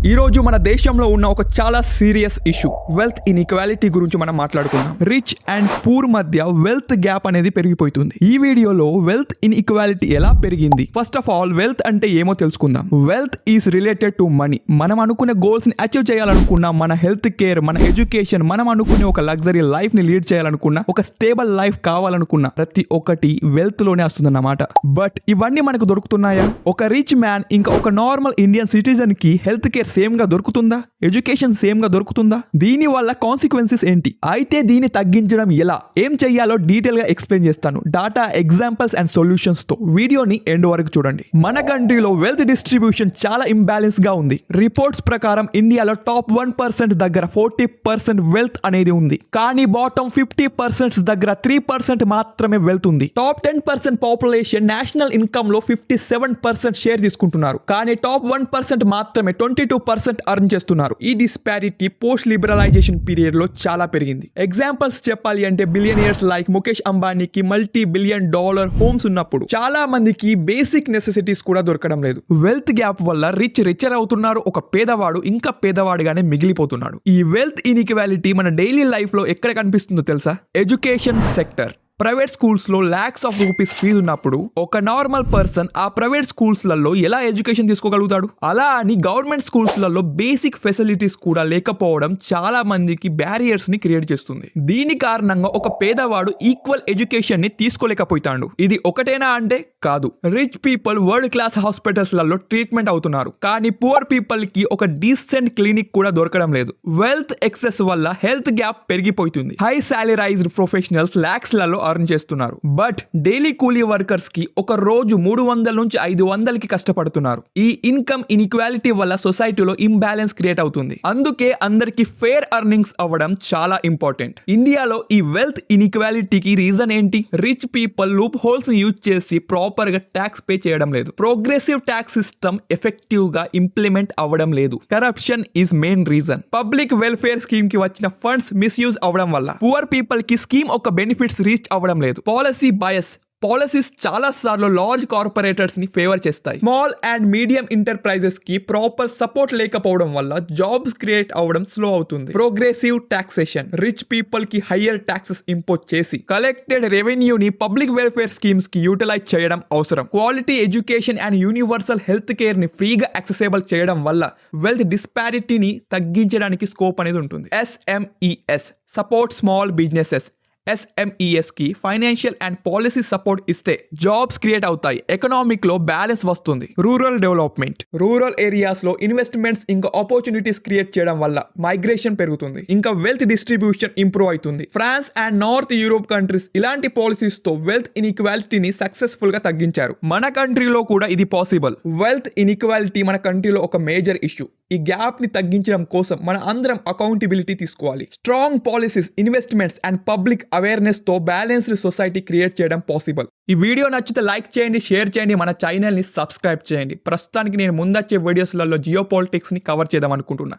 ఈ రోజు మన దేశంలో ఉన్న ఒక చాలా సీరియస్ ఇష్యూ వెల్త్ ఇన్ఈక్వాలిటీ గురించి మనం మాట్లాడుకుందాం. రిచ్ అండ్ పూర్ మధ్య వెల్త్ గ్యాప్ అనేది పెరిగిపోతుంది. ఈ వీడియోలో వెల్త్ ఇన్ఈక్వాలిటీ ఎలా పెరిగింది, ఫస్ట్ ఆఫ్ ఆల్ వెల్త్ అంటే ఏమో తెలుసుకుందాం. Wealth is related to money. మనం అనుకునే గోల్స్ ని అచీవ్ చేయాలనుకున్నా, మన హెల్త్ కేర్, మన ఎడ్యుకేషన్, మనం అనుకునే ఒక లగ్జరీ లైఫ్ ని లీడ్ చేయాలనుకున్నా, ఒక స్టేబుల్ లైఫ్ కావాలనుకున్నా ప్రతి ఒక్కటి వెల్త్ లోనే వస్తుందన్నమాట. బట్ ఇవన్నీ మనకు దొరుకుతున్నాయా? ఒక రిచ్ మ్యాన్ ఇంకా ఒక నార్మల్ ఇండియన్ సిటిజన్ కి హెల్త్ కేర్ సేమ్ గా దొరుకుతుందా? ఎడ్యుకేషన్ సేమ్ గా దొరుకుతుందా? దీని వల్ల కాన్సిక్వెన్సెస్ ఏంటి? అయితే దీన్ని తగ్గించడం ఎలా, ఏం చెయ్యాలో డీటెయిల్ గా ఎక్స్ప్లెయిన్ చేస్తాను. డాటా, ఎగ్జాంపుల్స్ అండ్ సొల్యూషన్స్ తో వీడియోని ఎండ్ వరకు చూడండి. మన కంట్రీలో వెల్త్ డిస్ట్రిబ్యూషన్ చాలా ఇంబ్యాలెన్స్ గా ఉంది. రిపోర్ట్స్ ప్రకారం ఇండియాలో టాప్ 1% దగ్గర 40% వెల్త్ అనేది ఉంది. కానీ బాటమ్ 50% దగ్గర 3% మాత్రమే వెల్త్ ఉంది. టాప్ 10% పాపులేషన్ నేషనల్ ఇన్కమ్ లో 57% షేర్ తీసుకుంటున్నారు. కానీ టాప్ 1% మాత్రమే 22% అర్న్ చేస్తున్నారు. ఈ డిస్పారిటీ పోస్ట్ లిబరలైజేషన్ పీరియడ్ లో చాలా పెరిగింది. ఎగ్జాంపుల్స్ చెప్పాలి అంటే బిలియనియర్స్ లైక్ ముఖేష్ అంబానీకి $multi-billion హోమ్స్ ఉన్నప్పుడు చాలా మందికి బేసిక్ నెసెసిటీస్ కూడా దొరకడం లేదు. వెల్త్ గ్యాప్ వల్ల రిచర్ అవుతున్నారు, ఒక పేదవాడు ఇంకా పేదవాడుగానే మిగిలిపోతున్నాడు. ఈ వెల్త్ ఇన్ఈక్వాలిటీ మన డైలీ లైఫ్ లో ఎక్కడ కనిపిస్తుందో తెలుసా? Education sector. ప్రైవేట్ స్కూల్స్ లో lakhs of rupees ఫీజు ఉన్నప్పుడు ఒక నార్మల్ పర్సన్ ఆ ప్రైవేట్ స్కూల్స్ లలో ఎలా ఎడ్యుకేషన్ తీసుకోగలుగుతాడు? అలా అని గవర్నమెంట్ స్కూల్స్ లలో బేసిక్ ఫెసిలిటీస్ కూడా లేకపోవడం చాలా మందికి బ్యారియర్స్ ని క్రియేట్ చేస్తుంది. దీని కారణంగా ఒక పేదవాడు ఈక్వల్ ఎడ్యుకేషన్ ని తీసుకోలేకపోతాడు. ఇది ఒకటేనా అంటే కాదు. Rich people world class hospitals లలో ట్రీట్మెంట్ అవుతున్నారు, కానీ పూర్ పీపుల్ కి ఒక డీసెంట్ క్లినిక్ కూడా దొరకడం లేదు. వెల్త్ ఎక్సెస్ వల్ల హెల్త్ గ్యాప్ పెరిగిపోతుంది. హై సాలరైజ్డ్ ప్రొఫెషనల్స్ లాక్స్ లలో అర్న్ చేస్తున్నారు, బట్ డైలీ కూలీ వర్కర్స్ కి ఒక రోజు 300 నుంచి 500కి కష్టపడుతున్నారు. ఈ ఇన్కమ్ ఇన్ఈక్వాలిటీ వల్ల సొసైటీలో ఇంబ్యాలెన్స్ క్రియేట్ అవుతుంది. అందుకే అందరికి ఫేర్ ఎర్నింగ్స్ అవ్వడం చాలా ఇంపార్టెంట్. ఇండియాలో ఈ వెల్త్ ఇన్ఈక్వాలిటీకి రీజన్ ఏంటి? Rich people loop holes use చేసి ప్రాపర్ గా ట్యాక్స్ పే చేయడం లేదు. ప్రోగ్రెసివ్ ట్యాక్స్ సిస్టమ్ ఎఫెక్టివ్ గా ఇంప్లిమెంట్ అవ్వడం లేదు. Corruption is main reason. Public welfare scheme కి వచ్చిన ఫండ్స్ మిస్యూజ్ అవ్వడం వల్ల పూర్ పీపుల్ కి స్కీమ్ ఒక బెనిఫిట్స్ రీచ్ అవ్వడం లేదు. Policy bias. పాలసీస్ చాలా సార్లు లార్జ్ కార్పొరేటర్స్ ని ఫేవర్ చేస్తాయి. స్మాల్ అండ్ మీడియం ఎంటర్ప్రైజెస్ కి ప్రాపర్ సపోర్ట్ లేకపోవడం వల్ల జాబ్స్ క్రియేట్ అవ్వడం స్లో అవుతుంది. Progressive taxation. రిచ్ పీపుల్ కి హయ్యర్ టాక్సెస్ ఇంపోజ్ చేసి కలెక్టెడ్ రెవెన్యూని పబ్లిక్ వెల్ఫేర్ స్కీమ్స్ కి యూటిలైజ్ చేయడం అవసరం. Quality education and universal health care ని ఫ్రీగా యాక్సెసిబుల్ చేయడం వల్ల వెల్త్ డిస్పారిటీని తగ్గించడానికి స్కోప్ అనేది ఉంటుంది. SMES support small businesses. SMES కి ఫైనాన్షియల్ అండ్ పాలసీ సపోర్ట్ ఇస్తే జాబ్స్ క్రియేట్ అవుతాయి, ఎకనామిక్ లో బ్యాలెన్స్ వస్తుంది. Rural development. రూరల్ ఏరియాస్ లో ఇన్వెస్ట్మెంట్స్ ఇంకా ఆపర్చునిటీస్ క్రియేట్ చేయడం వల్ల మైగ్రేషన్ పెరుగుతుంది, ఇంకా వెల్త్ డిస్ట్రిబ్యూషన్ ఇంప్రూవ్ అవుతుంది. France and North Europe countries ఇలాంటి పాలసీస్ తో వెల్త్ ఇన్ఈక్వాలిటీని సక్సెస్ఫుల్ గా తగ్గించారు. మన కంట్రీలో కూడా ఇది పాసిబుల్. వెల్త్ ఇన్ఈక్వాలిటీ మన కంట్రీలో ఒక మేజర్ ఇష్యూ. ఈ గ్యాప్ ని తగ్గించడం కోసం మన అందరం అకౌంటబిలిటీ తీసుకోవాలి. Strong policies, investments and public awareness తో బ్యాలెన్స్డ్ సొసైటీ క్రియేట్ చేయడం పాసిబుల్. ఈ వీడియో నచ్చితే లైక్ చేయండి, షేర్ చేయండి, మన ఛానల్ ని సబ్స్క్రైబ్ చేయండి. ప్రస్తుతానికి నేను ముందొచ్చే వీడియోస్లలో జియో పాలిటిక్స్ ని కవర్ చేద్దాం అనుకుంటున్నా.